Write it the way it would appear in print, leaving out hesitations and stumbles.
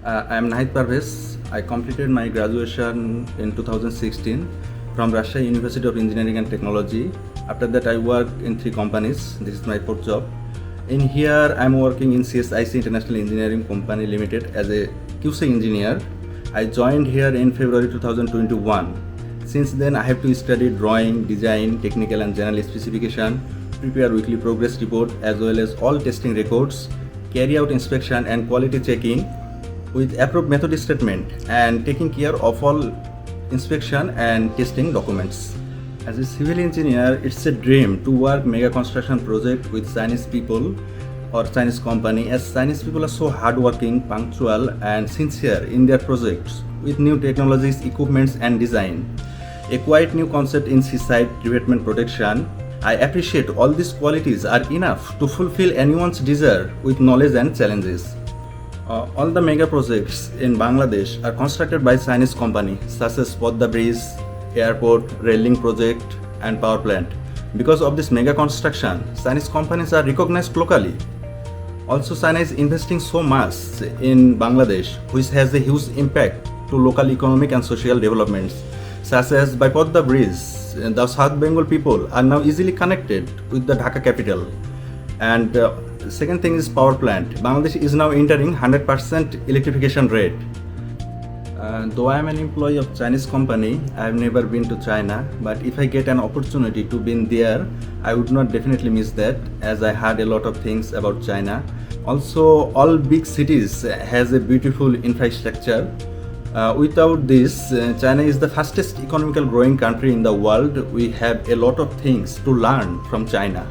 I am Nahid Parvez. I completed my graduation in 2016 from Russia University of Engineering and Technology. After that, I worked in 3 companies. This is my 4th job. In here, I am working in CSIC International Engineering Company Limited as a QC engineer. I joined here in February 2021. Since then, I have to study drawing, design, technical and general specification, prepare weekly progress report as well as all testing records, carry out inspection and quality checking with approved method statement and taking care of all inspection and testing documents. As a civil engineer, it's a dream to work mega construction project with Chinese people or Chinese company, as Chinese people are so hardworking, punctual and sincere in their projects with new technologies, equipments and design. A quite new concept in seaside revetment protection. I appreciate all these qualities are enough to fulfill anyone's desire with knowledge and challenges. All the mega projects in Bangladesh are constructed by Chinese companies such as Podda Bridge, airport, railing project and power plant. Because of this mega construction, Chinese companies are recognized locally. Also, China is investing so much in Bangladesh, which has a huge impact to local economic and social developments, such as by Podda Bridge, the South Bengal people are now easily connected with the Dhaka capital. And second thing is power plant. Bangladesh is now entering 100% electrification rate. Though I am an employee of Chinese company, I have never been to China, but if I get an opportunity to be there, I would not definitely miss that, as I heard a lot of things about China. Also, all big cities has a beautiful infrastructure. Without this, China is the fastest economical growing country in the world. We have a lot of things to learn from China.